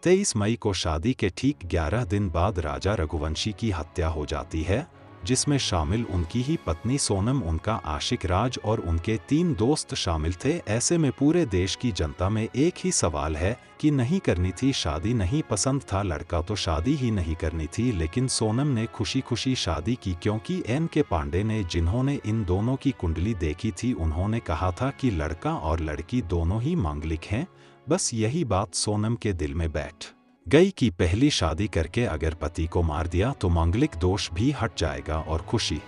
23 मई को शादी के ठीक 11 दिन बाद राजा रघुवंशी की हत्या हो जाती है, जिसमें शामिल उनकी ही पत्नी सोनम, उनका आशिक राज और उनके 3 दोस्त शामिल थे। ऐसे में पूरे देश की जनता में एक ही सवाल है कि नहीं करनी थी शादी, नहीं पसंद था लड़का तो शादी ही नहीं करनी थी। लेकिन सोनम ने खुशी खुशी शादी की, क्योंकि एन के पांडे ने, जिन्होंने इन दोनों की कुंडली देखी थी, उन्होंने कहा था कि लड़का और लड़की दोनों ही मांगलिक हैं। बस यही बात सोनम के दिल में बैठ गई कि पहली शादी करके अगर पति को मार दिया तो मांगलिक दोष भी हट जाएगा और खुशी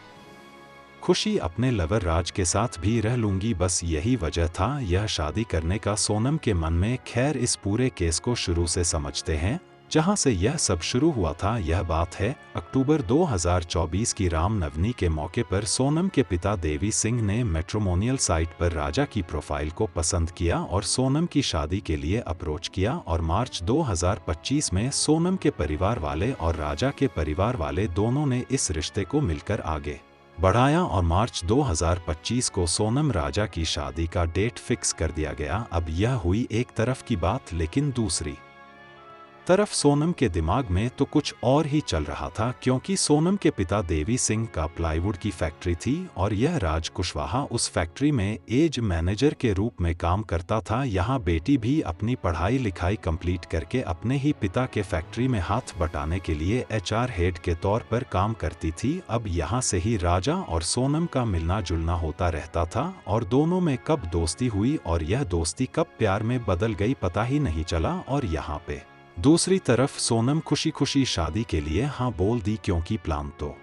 खुशी अपने लवर राज के साथ भी रह लूंगी। बस यही वजह था यह शादी करने का सोनम के मन में। खैर, इस पूरे केस को शुरू से समझते हैं, जहां से यह सब शुरू हुआ था। यह बात है अक्टूबर 2024 की रामनवमी के मौके पर सोनम के पिता देवी सिंह ने मैट्रिमोनियल साइट पर राजा की प्रोफाइल को पसंद किया और सोनम की शादी के लिए अप्रोच किया। और मार्च 2025 में सोनम के परिवार वाले और राजा के परिवार वाले दोनों ने इस रिश्ते को मिलकर आगे बढ़ाया और मार्च 2025 को सोनम राजा की शादी का डेट फिक्स कर दिया गया। अब यह हुई एक तरफ की बात, लेकिन दूसरी तरफ सोनम के दिमाग में तो कुछ और ही चल रहा था, क्योंकि सोनम के पिता देवी सिंह का प्लाईवुड की फैक्ट्री थी और यह राज कुशवाहा उस फैक्ट्री में एज मैनेजर के रूप में काम करता था। यहाँ बेटी भी अपनी पढ़ाई लिखाई कंप्लीट करके अपने ही पिता के फैक्ट्री में हाथ बटाने के लिए HR हेड के तौर पर काम करती थी। अब यहाँ से ही राजा और सोनम का मिलना जुलना होता रहता था और दोनों में कब दोस्ती हुई और यह दोस्ती कब प्यार में बदल गई पता ही नहीं चला। और यहाँ पे दूसरी तरफ सोनम खुशी खुशी शादी के लिए हाँ बोल दी, क्योंकि प्लान तो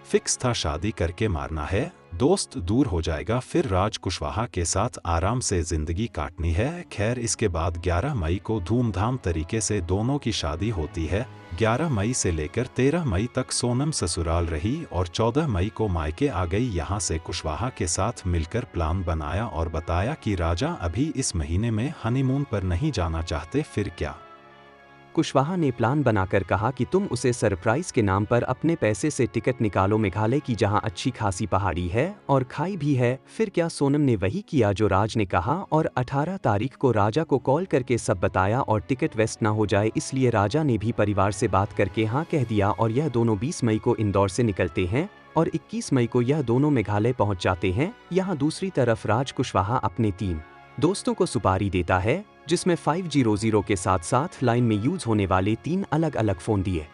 फिक्स था, शादी करके मारना है, दोस्त दूर हो जाएगा, फिर राज कुशवाहा के साथ आराम से जिंदगी काटनी है। खैर, इसके बाद 11 मई को धूमधाम तरीके से दोनों की शादी होती है। 11 मई से लेकर 13 मई तक सोनम ससुराल रही और 14 मई को मायके आ गई। यहाँ से कुशवाहा के साथ मिलकर प्लान बनाया और बताया कि राजा अभी इस महीने में हनीमून पर नहीं जाना चाहते। फिर क्या, कुशवाहा ने प्लान बनाकर कहा कि तुम उसे सरप्राइज के नाम पर अपने पैसे से टिकट निकालो मेघालय की, जहां अच्छी खासी पहाड़ी है और खाई भी है। फिर क्या, सोनम ने वही किया जो राज ने कहा और 18 तारीख को राजा को कॉल करके सब बताया और टिकट वेस्ट ना हो जाए इसलिए राजा ने भी परिवार से बात करके हाँ कह दिया। और यह दोनों 20 मई को इंदौर से निकलते हैं और 21 मई को यह दोनों मेघालय पहुंच जाते हैं। यहाँ दूसरी तरफ राज कुशवाहा अपने 3 दोस्तों को सुपारी देता है, जिसमें 500 के साथ साथ लाइन में यूज होने वाले 3 अलग अलग फोन दिए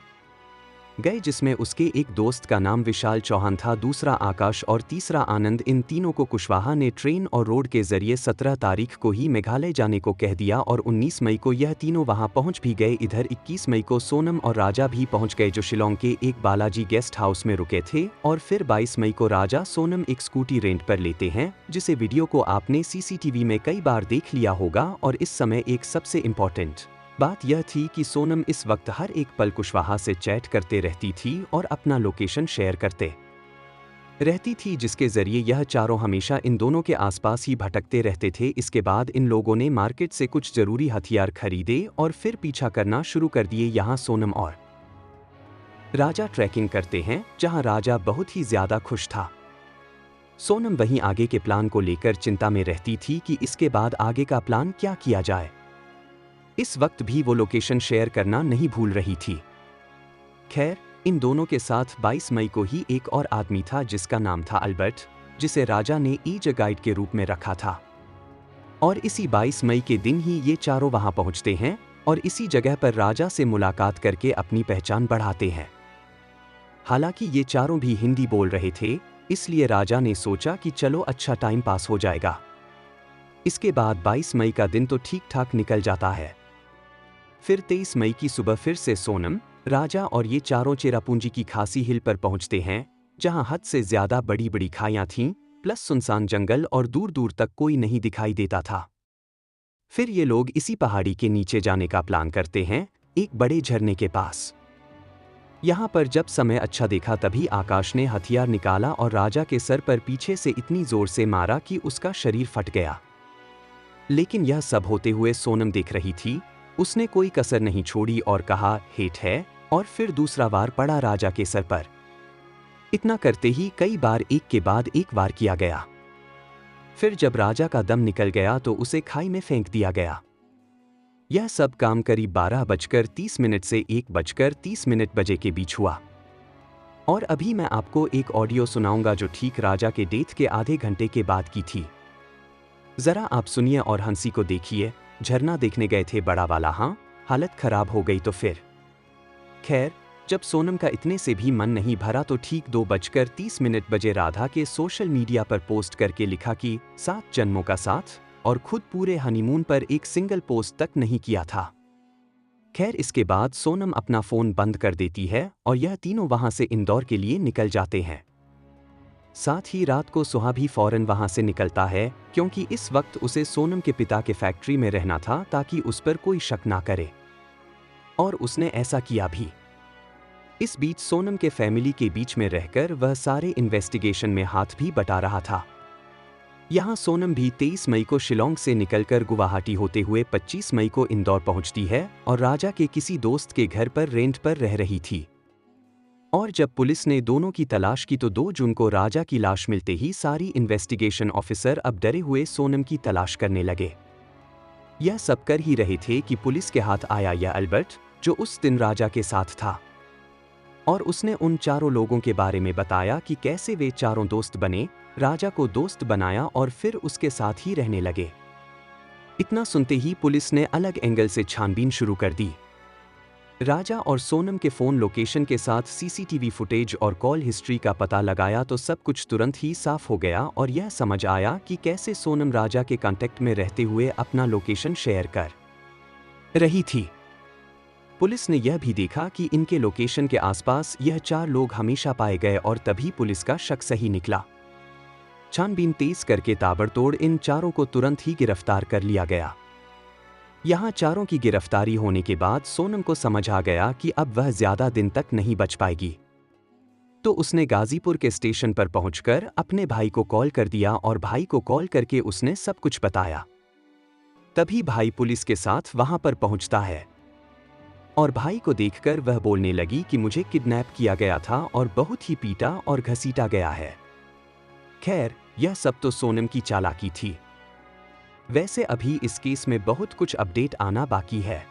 गए, जिसमें उसके एक दोस्त का नाम विशाल चौहान था, दूसरा आकाश और तीसरा आनंद। इन तीनों को कुशवाहा ने ट्रेन और रोड के जरिए 17 तारीख को ही मेघालय जाने को कह दिया और 19 मई को यह तीनों वहां पहुंच भी गए। इधर 21 मई को सोनम और राजा भी पहुंच गए, जो शिलोंग के एक बालाजी गेस्ट हाउस में रुके थे। और फिर 22 मई को राजा सोनम एक स्कूटी रेंट पर लेते हैं, जिसे वीडियो को आपने CCTV में कई बार देख लिया होगा। और इस समय एक सबसे इम्पोर्टेंट बात यह थी कि सोनम इस वक्त हर एक पल कुशवाहा से चैट करते रहती थी और अपना लोकेशन शेयर करते रहती थी, जिसके जरिए यह चारों हमेशा इन दोनों के आसपास ही भटकते रहते थे। इसके बाद इन लोगों ने मार्केट से कुछ जरूरी हथियार खरीदे और फिर पीछा करना शुरू कर दिए। यहाँ सोनम और राजा ट्रैकिंग करते हैं, जहाँ राजा बहुत ही ज्यादा खुश था। सोनम वहीं आगे के प्लान को लेकर चिंता में रहती थी कि इसके बाद आगे का प्लान क्या किया जाए। इस वक्त भी वो लोकेशन शेयर करना नहीं भूल रही थी। खैर, इन दोनों के साथ 22 मई को ही एक और आदमी था, जिसका नाम था अल्बर्ट, जिसे राजा ने एज गाइड के रूप में रखा था। और इसी 22 मई के दिन ही ये चारों वहां पहुंचते हैं और इसी जगह पर राजा से मुलाकात करके अपनी पहचान बढ़ाते हैं। हालांकि ये चारों भी हिंदी बोल रहे थे, इसलिए राजा ने सोचा कि चलो अच्छा टाइम पास हो जाएगा। इसके बाद 22 मई का दिन तो ठीक ठाक निकल जाता है। फिर 23 मई की सुबह फिर से सोनम, राजा और ये चारों चेरापूंजी की खासी हिल पर पहुंचते हैं, जहां हद से ज्यादा बड़ी बड़ी खाइयां थीं, प्लस सुनसान जंगल और दूर दूर तक कोई नहीं दिखाई देता था। फिर ये लोग इसी पहाड़ी के नीचे जाने का प्लान करते हैं, एक बड़े झरने के पास। यहाँ पर जब समय अच्छा देखा तभी आकाश ने हथियार निकाला और राजा के सर पर पीछे से इतनी जोर से मारा कि उसका शरीर फट गया। लेकिन यह सब होते हुए सोनम देख रही थी। उसने कोई कसर नहीं छोड़ी और कहा हेट है, और फिर दूसरा वार पड़ा राजा के सर पर। इतना करते ही कई बार एक के बाद एक वार किया गया। फिर जब राजा का दम निकल गया तो उसे खाई में फेंक दिया गया। यह सब काम करीब 12:30 से 1:30 बजे के बीच हुआ। और अभी मैं आपको एक ऑडियो सुनाऊंगा जो ठीक राजा के डेथ के आधे घंटे के बाद की थी। जरा आप सुनिए और हंसी को देखिए। झरना देखने गए थे बड़ा वाला, हाँ, हालत खराब हो गई तो फिर। खैर, जब सोनम का इतने से भी मन नहीं भरा तो ठीक 2:30 बजे राधा के सोशल मीडिया पर पोस्ट करके लिखा कि 7 जन्मों का साथ, और खुद पूरे हनीमून पर एक सिंगल पोस्ट तक नहीं किया था। खैर, इसके बाद सोनम अपना फोन बंद कर देती है और यह तीनों वहां से इंदौर के लिए निकल जाते हैं। साथ ही रात को सुहा भी फौरन वहां से निकलता है, क्योंकि इस वक्त उसे सोनम के पिता के फैक्ट्री में रहना था ताकि उस पर कोई शक ना करे। और उसने ऐसा किया भी। इस बीच सोनम के फैमिली के बीच में रहकर वह सारे इन्वेस्टिगेशन में हाथ भी बटा रहा था। यहाँ सोनम भी 23 मई को शिलोंग से निकलकर गुवाहाटी होते हुए 25 मई को इंदौर पहुंचती है और राजा के किसी दोस्त के घर पर रेंट पर रह रही थी। और जब पुलिस ने दोनों की तलाश की तो 2 जून को राजा की लाश मिलते ही सारी इन्वेस्टिगेशन ऑफिसर अब डरे हुए सोनम की तलाश करने लगे। यह सब कर ही रहे थे कि पुलिस के हाथ आया यह अल्बर्ट, जो उस दिन राजा के साथ था। और उसने उन चारों लोगों के बारे में बताया कि कैसे वे चारों दोस्त बने, राजा को दोस्त बनाया और फिर उसके साथ ही रहने लगे। इतना सुनते ही पुलिस ने अलग एंगल से छानबीन शुरू कर दी। राजा और सोनम के फोन लोकेशन के साथ सीसीटीवी फुटेज और कॉल हिस्ट्री का पता लगाया तो सब कुछ तुरंत ही साफ हो गया और यह समझ आया कि कैसे सोनम राजा के कांटेक्ट में रहते हुए अपना लोकेशन शेयर कर रही थी। पुलिस ने यह भी देखा कि इनके लोकेशन के आसपास यह 4 लोग हमेशा पाए गए और तभी पुलिस का शक सही निकला। छानबीन तेज करके ताबड़तोड़ इन चारों को तुरंत ही गिरफ्तार कर लिया गया। यहाँ चारों की गिरफ्तारी होने के बाद सोनम को समझ आ गया कि अब वह ज्यादा दिन तक नहीं बच पाएगी। तो उसने गाजीपुर के स्टेशन पर पहुंचकर अपने भाई को कॉल कर दिया और भाई को कॉल करके उसने सब कुछ बताया। तभी भाई पुलिस के साथ वहां पर पहुंचता है और भाई को देखकर वह बोलने लगी कि मुझे किडनैप किया गया था और बहुत ही पीटा और घसीटा गया है। खैर, यह सब तो सोनम की चालाकी थी। वैसे अभी इस केस में बहुत कुछ अपडेट आना बाकी है।